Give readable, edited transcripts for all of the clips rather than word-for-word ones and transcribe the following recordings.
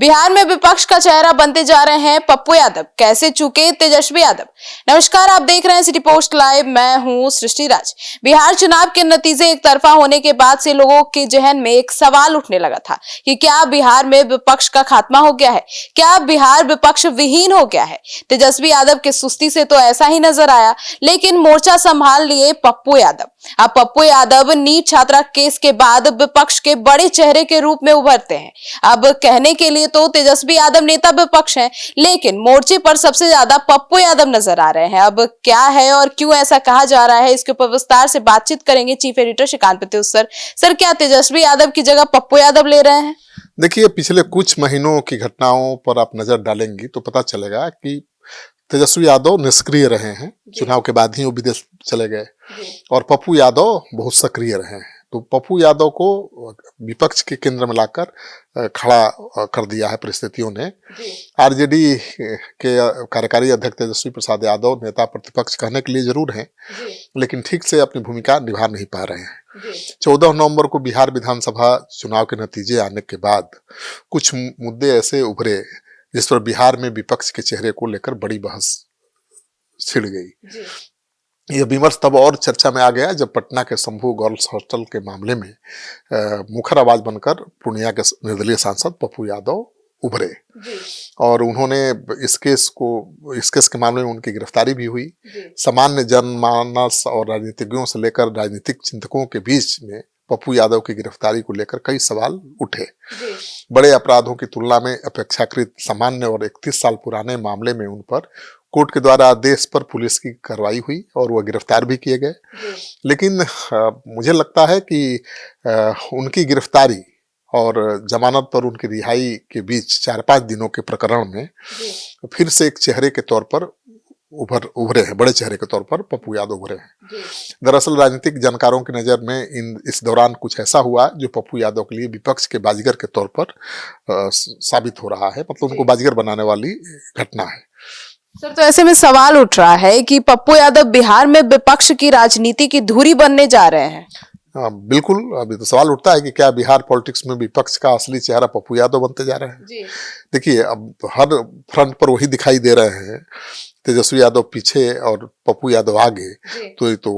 बिहार में विपक्ष का चेहरा बनते जा रहे हैं पप्पू यादव, कैसे चूके तेजस्वी यादव। नमस्कार, आप देख रहे हैं सिटी पोस्ट लाइव। मैं हूं सृष्टि राज। बिहार चुनाव के नतीजे एक तरफा होने के बाद से लोगों के जहन में एक सवाल उठने लगा था कि क्या बिहार में विपक्ष का खात्मा हो गया है, क्या बिहार विपक्ष विहीन हो गया है। तेजस्वी यादव की सुस्ती से तो ऐसा ही नजर आया, लेकिन मोर्चा संभाल लिए पप्पू यादव। अब पप्पू यादव नीट छात्रा केस के बाद विपक्ष के बड़े चेहरे के रूप में उभरते हैं। अब कहने के लिए तो तेजस्वी यादव नेता विपक्ष हैं, लेकिन मोर्चे पर सबसे ज्यादा पप्पू यादव नजर आ रहे हैं। अब क्या है और क्यों ऐसा कहा जा रहा है, इसके ऊपर विस्तार से बातचीत करेंगे chief editor Shrikant Pratyush sir. Sir, क्या तेजस्वी यादव की जगह पप्पू यादव ले रहे हैं? देखिए, पिछले कुछ महीनों की घटनाओं पर आप नजर डालेंगी तो पता चलेगा कि तेजस्वी यादव निष्क्रिय रहे हैं। चुनाव के बाद ही वो विदेश चले गए और पप्पू यादव बहुत सक्रिय रहे हैं। तो पप्पू यादव को विपक्ष के केंद्र में लाकर खड़ा कर दिया है परिस्थितियों ने। आरजेडी के कार्यकारी अध्यक्ष तेजस्वी प्रसाद यादव नेता प्रतिपक्ष कहने के लिए जरूर हैं, लेकिन ठीक से अपनी भूमिका निभा नहीं पा रहे हैं। 14 नवंबर को बिहार विधानसभा चुनाव के नतीजे आने के बाद कुछ मुद्दे ऐसे उभरे जिस पर बिहार में विपक्ष के चेहरे को लेकर बड़ी बहस छिड़ गई। यह विमर्श तब और चर्चा में आ गया जब पटना के शंभू गर्ल्स हॉस्टल के मामले में मुखर आवाज बनकर पूर्णिया के निर्दलीय सांसद पप्पू यादव उभरे और उन्होंने इस केस के मामले में उनकी गिरफ्तारी भी हुई। सामान्य जनमानस और राजनीतिज्ञों से लेकर राजनीतिक चिंतकों के बीच में पप्पू यादव की गिरफ्तारी को लेकर कई सवाल उठे। बड़े अपराधों की तुलना में अपेक्षाकृत सामान्य और 31 साल पुराने मामले में उन पर कोर्ट के द्वारा आदेश पर पुलिस की कार्रवाई हुई और वह गिरफ्तार भी किए गए। लेकिन मुझे लगता है कि उनकी गिरफ्तारी और जमानत पर उनकी रिहाई के बीच 4-5 दिनों के प्रकरण में फिर से एक चेहरे के तौर पर उभरे हैं, बड़े चेहरे के तौर पर पप्पू यादव उभरे हैं। दरअसल राजनीतिक जानकारों की नजर में इस दौरान कुछ ऐसा हुआ जो पप्पू यादव के लिए विपक्ष के बाजीगर के तौर पर साबित हो रहा है, मतलब उनको बाजीगर बनाने वाली घटना है। सर, तो ऐसे में सवाल उठ रहा है कि पप्पू यादव बिहार में विपक्ष की राजनीति की धुरी बनने जा रहे हैं। हाँ, बिल्कुल। अभी तो सवाल उठता है कि क्या बिहार पॉलिटिक्स में विपक्ष का असली चेहरा पप्पू यादव बनते जा रहे हैं। देखिए, अब हर फ्रंट पर वही दिखाई दे रहे हैं, तेजस्वी यादव पीछे और पप्पू यादव आगे। तो ये तो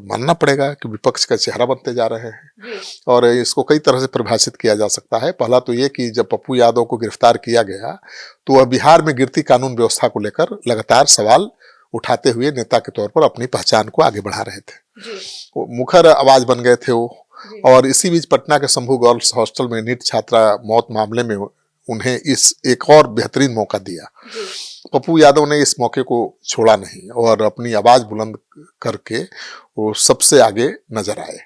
मानना पड़ेगा कि विपक्ष का चेहरा बनते जा रहे हैं और इसको कई तरह से परिभाषित किया जा सकता है। पहला तो ये कि जब पप्पू यादव को गिरफ्तार किया गया तो वह बिहार में गिरती कानून व्यवस्था को लेकर लगातार सवाल उठाते हुए नेता के तौर पर अपनी पहचान को आगे बढ़ा रहे थे। मुखर आवाज बन गए थे वो। और इसी बीच पटना के शंभू गर्ल्स हॉस्टल में नीट छात्रा मौत मामले में उन्हें इस एक और बेहतरीन मौका दिया। पप्पू यादव ने इस मौके को छोड़ा नहीं और अपनी आवाज बुलंद करके वो सबसे आगे नजर आए।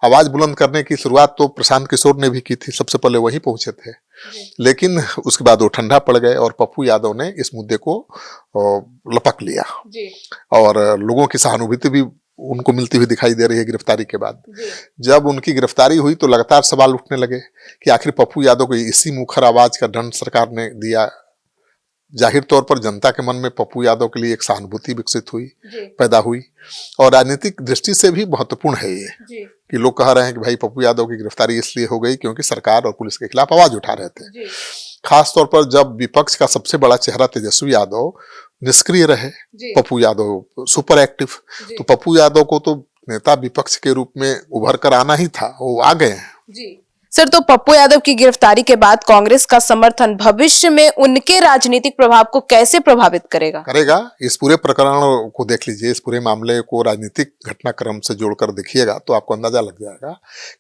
आवाज बुलंद करने की शुरुआत तो प्रशांत किशोर ने भी की थी, सबसे पहले वही पहुंचे थे, लेकिन उसके बाद वो ठंडा पड़ गए और पप्पू यादव ने इस मुद्दे को लपक लिया और लोगों की सहानुभूति भी उनको मिलती हुई दिखाई दे रही है गिरफ्तारी के बाद। जब उनकी गिरफ्तारी हुई तो लगातार सवाल उठने लगे कि आखिर पप्पू यादव को इसी मुखर आवाज का दंड सरकार ने दिया। जाहिर तौर पर जनता के मन में पप्पू यादव के लिए एक सहानुभूति विकसित हुई, पैदा हुई और राजनीतिक दृष्टि से भी महत्वपूर्ण है ये कि लोग कह रहे हैं कि भाई पप्पू यादव की गिरफ्तारी इसलिए हो गई क्योंकि सरकार और पुलिस के खिलाफ आवाज उठा रहे थे। खास तौर पर जब विपक्ष का सबसे बड़ा चेहरा तेजस्वी यादव निष्क्रिय रहे, पप्पू यादव सुपर एक्टिव, तो पप्पू यादव को तो नेता विपक्ष के रूप में उभर कर आना ही था, वो आ गए हैं। सर, तो पप्पू यादव की गिरफ्तारी के बाद कांग्रेस का समर्थन भविष्य में उनके राजनीतिक प्रभाव को कैसे प्रभावित करेगा? इस पूरे प्रकरण को देख लीजिए, इस पूरे मामले को राजनीतिक घटनाक्रम से जोड़कर देखिएगा तो आपको अंदाजा लग जाएगा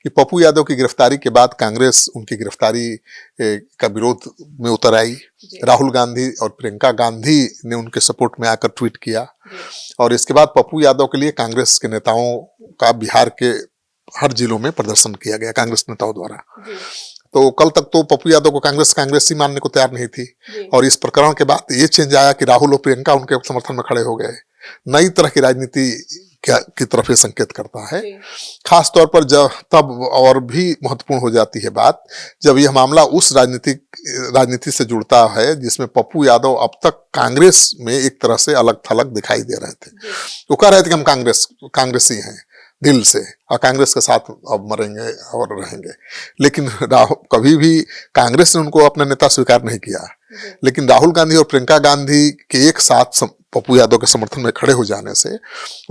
कि पप्पू यादव की गिरफ्तारी के बाद कांग्रेस उनकी गिरफ्तारी का विरोध में उतर आई। राहुल गांधी और प्रियंका गांधी ने उनके सपोर्ट में आकर ट्वीट किया और इसके बाद पप्पू यादव के लिए कांग्रेस के नेताओं का बिहार के हर जिलों में प्रदर्शन किया गया कांग्रेस नेताओं द्वारा। तो कल तक तो पप्पू यादव को कांग्रेस ही मानने को तैयार नहीं थी और इस प्रकरण के बाद ये चेंज आया कि राहुल और प्रियंका उनके समर्थन में खड़े हो गए। नई तरह की राजनीति की तरफ ये संकेत करता है। खास तौर पर तब और भी महत्वपूर्ण हो जाती है बात जब यह मामला उस राजनीति से जुड़ता है जिसमें पप्पू यादव अब तक कांग्रेस में एक तरह से अलग थलग दिखाई दे रहे थे। वो कह रहे थे कि हम कांग्रेसी हैं, दिल से, और कांग्रेस के साथ अब मरेंगे और रहेंगे। लेकिन कभी भी कांग्रेस ने उनको अपना नेता स्वीकार नहीं किया, लेकिन राहुल गांधी और प्रियंका गांधी के एक साथ पप्पू यादव के समर्थन में खड़े हो जाने से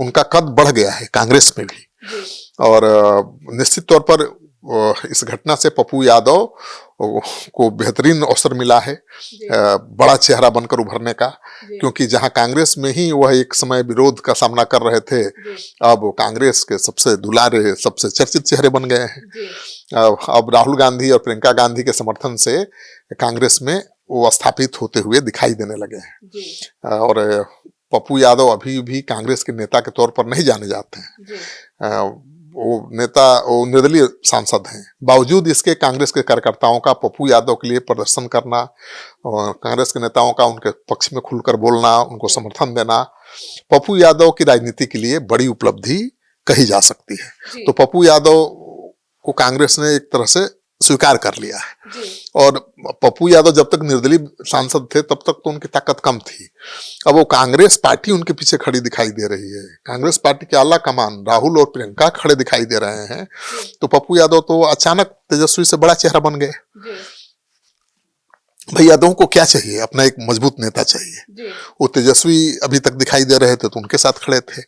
उनका कद बढ़ गया है कांग्रेस में भी। और निश्चित तौर पर इस घटना से पप्पू यादव को बेहतरीन अवसर मिला है बड़ा चेहरा बनकर उभरने का, क्योंकि जहां कांग्रेस में ही वह एक समय विरोध का सामना कर रहे थे, अब कांग्रेस के सबसे दुलारे, सबसे चर्चित चेहरे बन गए हैं। अब राहुल गांधी और प्रियंका गांधी के समर्थन से कांग्रेस में वो स्थापित होते हुए दिखाई देने लगे हैं। और पप्पू यादव अभी भी कांग्रेस के नेता के तौर पर नहीं जाने जाते हैं। वो निर्दलीय सांसद हैं, बावजूद इसके कांग्रेस के कार्यकर्ताओं का पप्पू यादव के लिए प्रदर्शन करना और कांग्रेस के नेताओं का उनके पक्ष में खुलकर बोलना, उनको समर्थन देना पप्पू यादव की राजनीति के लिए बड़ी उपलब्धि कही जा सकती है। तो पप्पू यादव को कांग्रेस ने एक तरह से स्वीकार कर लिया है। और पप्पू यादव जब तक निर्दलीय सांसद थे तब तक तो उनकी ताकत कम थी। अब वो कांग्रेस पार्टी उनके पीछे खड़ी दिखाई दे रही है, कांग्रेस पार्टी के आला कमान राहुल और प्रियंका खड़े दिखाई दे रहे हैं, तो पप्पू यादव तो अचानक तेजस्वी से बड़ा चेहरा बन गए। भाई यादवों को क्या चाहिए? अपना एक मजबूत नेता चाहिए। वो तेजस्वी अभी तक दिखाई दे रहे थे तो उनके साथ खड़े थे,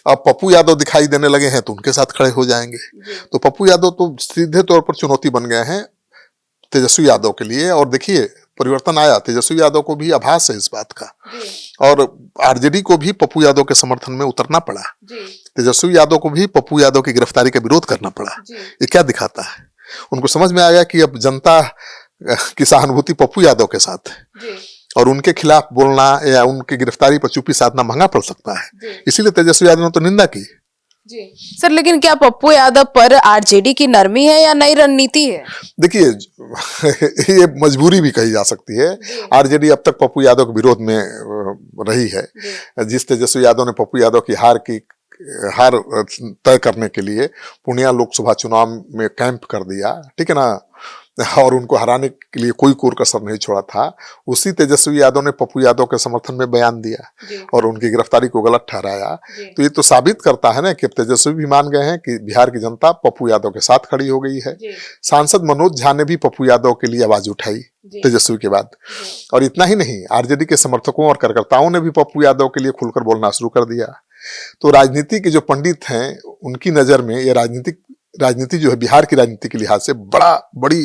अब पप्पू यादव दिखाई देने लगे हैं तो उनके साथ खड़े हो जाएंगे। तो पप्पू यादव तो सीधे तौर पर चुनौती बन गए हैं तेजस्वी यादव के लिए। और देखिए परिवर्तन आया, तेजस्वी यादव को भी आभास है इस बात का, और आरजेडी को भी पप्पू यादव के समर्थन में उतरना पड़ा। तेजस्वी यादव को भी पप्पू यादव की गिरफ्तारी का विरोध करना पड़ा। ये क्या दिखाता है? उनको समझ में आ गया कि अब जनता की सहानुभूति पप्पू यादव के साथ है, और उनके खिलाफ बोलना या उनकी गिरफ्तारी पर चुप्पी साधना महंगा पड़ सकता है। इसीलिए तेजस्वी यादव ने तो निंदा की। सर, लेकिन क्या पप्पू यादव पर आरजेडी की नरमी है या नई रणनीति है? देखिए ये मजबूरी भी कही जा सकती है। आरजेडी अब तक पप्पू यादव के विरोध में रही है। जिस तेजस्वी यादव ने पप्पू यादव की हार तय करने के लिए पूर्णिया लोकसभा चुनाव में कैंप कर दिया, ठीक है ना, और उनको हराने के लिए कोई कोर कसर नहीं छोड़ा था, उसी तेजस्वी यादव ने पप्पू यादव के समर्थन में बयान दिया और उनकी गिरफ्तारी को गलत ठहराया। तो ये तो साबित करता है ना कि तेजस्वी भी मान गए हैं कि बिहार की जनता पप्पू यादव के साथ खड़ी हो गई है। सांसद मनोज झा ने भी पप्पू यादव के लिए आवाज उठाई तेजस्वी के बाद, और इतना ही नहीं, आरजेडी के समर्थकों और कार्यकर्ताओं ने भी पप्पू यादव के लिए खुलकर बोलना शुरू कर दिया। तो राजनीति के जो पंडित हैं उनकी नजर में ये राजनीति जो है बिहार की राजनीति के लिहाज से बड़ी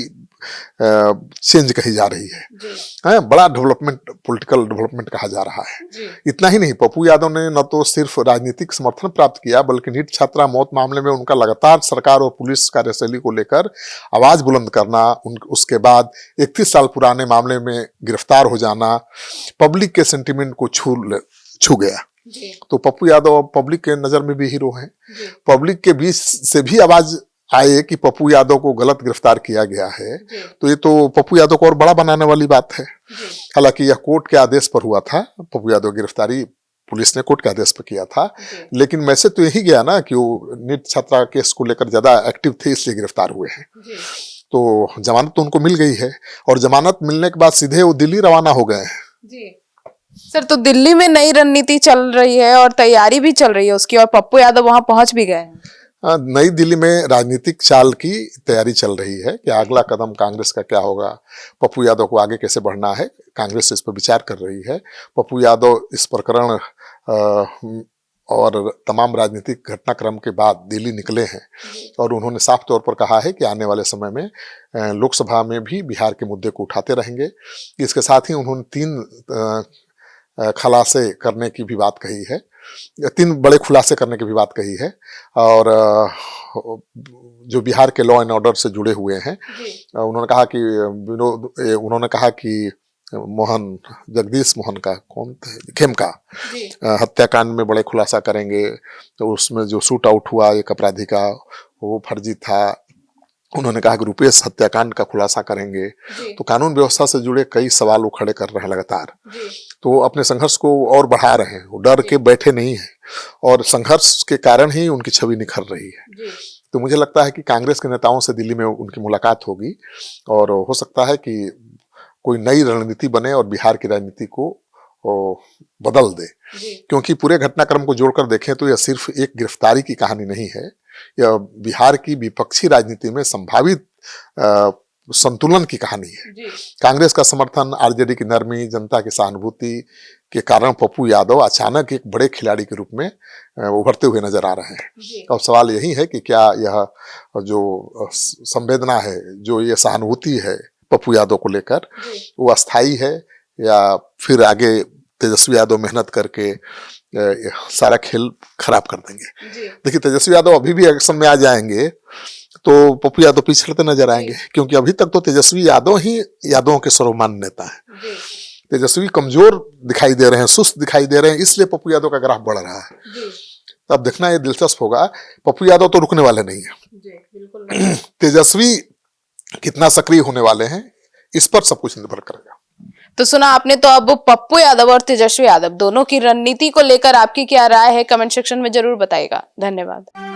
चेंज कही जा रही है, बड़ा पॉलिटिकल डेवलपमेंट कहा जा रहा है। इतना ही नहीं, पप्पू यादव ने न तो सिर्फ राजनीतिक समर्थन प्राप्त किया, बल्कि नीट छात्रा मौत मामले में उनका लगातार सरकार और पुलिस कार्यशैली को लेकर आवाज बुलंद करना, उसके बाद 31 साल पुराने मामले में गिरफ्तार हो जाना, पब्लिक के सेंटिमेंट को छू गया। तो पप्पू यादव पब्लिक के नजर में भी हीरो हैं। पब्लिक के बीच से भी आवाज आए कि पप्पू यादव को गलत गिरफ्तार किया गया है, तो ये तो पप्पू यादव को और बड़ा बनाने वाली बात है। हालांकि यह कोर्ट के आदेश पर हुआ था, पप्पू यादव की गिरफ्तारी पुलिस ने कोर्ट के आदेश पर किया था, लेकिन मैसेज तो यही गया ना कि वो नीट छात्रा केस को लेकर ज्यादा एक्टिव थे इसलिए गिरफ्तार हुए हैं। तो जमानत तो उनको मिल गई है, और जमानत मिलने के बाद सीधे वो दिल्ली रवाना हो गए हैं। सर, तो दिल्ली में नई रणनीति चल रही है और तैयारी भी चल रही है उसकी, और पप्पू यादव वहां पहुंच भी गए हैं। नई दिल्ली में राजनीतिक चाल की तैयारी चल रही है कि अगला कदम कांग्रेस का क्या होगा, पप्पू यादव को आगे कैसे बढ़ना है। कांग्रेस इस पर विचार कर रही है। पप्पू यादव इस प्रकरण और तमाम राजनीतिक घटनाक्रम के बाद दिल्ली निकले हैं, और उन्होंने साफ तौर पर कहा है कि आने वाले समय में लोकसभा में भी बिहार के मुद्दे को उठाते रहेंगे। इसके साथ ही उन्होंने 3 खुलासे करने की भी बात कही है, 3 बड़े खुलासे करने की भी बात कही है, और जो बिहार के लॉ एंड ऑर्डर से जुड़े हुए हैं, उन्होंने कहा कि जगदीश मोहन का खेमका हत्याकांड में बड़े खुलासा करेंगे। तो उसमें जो शूट आउट हुआ एक अपराधी का, वो फर्जी था। उन्होंने कहा कि रुपेश हत्याकांड का खुलासा करेंगे। तो कानून व्यवस्था से जुड़े कई सवाल वो खड़े कर रहे हैं लगातार, तो अपने संघर्ष को और बढ़ा रहे हैं, वो डर के बैठे नहीं हैं, और संघर्ष के कारण ही उनकी छवि निखर रही है। तो मुझे लगता है कि कांग्रेस के नेताओं से दिल्ली में उनकी मुलाकात होगी, और हो सकता है कि कोई नई रणनीति बने और बिहार की राजनीति को वो बदल दे। क्योंकि पूरे घटनाक्रम को जोड़कर देखें तो यह सिर्फ एक गिरफ्तारी की कहानी नहीं है, यह बिहार की विपक्षी राजनीति में संभावित संतुलन की कहानी है। कांग्रेस का समर्थन, आरजेडी की नरमी, जनता की सहानुभूति के कारण पप्पू यादव अचानक एक बड़े खिलाड़ी के रूप में उभरते हुए नजर आ रहे हैं। अब सवाल यही है कि क्या यह जो संवेदना है, जो ये सहानुभूति है पप्पू यादव को लेकर, वो अस्थायी है या फिर आगे तेजस्वी यादव मेहनत करके सारा खेल खराब कर देंगे। देखिए, तेजस्वी यादव अभी भी एक्शन में आ जाएंगे तो पप्पू यादव पीछे नजर आएंगे, क्योंकि अभी तक तो तेजस्वी यादव ही यादवों के सर्वमान्य नेता है। तेजस्वी कमजोर दिखाई दे रहे हैं, सुस्त दिखाई दे रहे हैं, इसलिए पप्पू यादव का ग्राफ बढ़ रहा है। अब देखना ये दिलचस्प होगा, पप्पू यादव तो रुकने वाले नहीं है। तेजस्वी कितना सक्रिय होने वाले हैं, इस पर सब कुछ निर्भर करेगा। तो सुना आपने, तो अब पप्पू यादव और तेजस्वी यादव दोनों की रणनीति को लेकर आपकी क्या राय है, कमेंट सेक्शन में जरूर बताइएगा। धन्यवाद।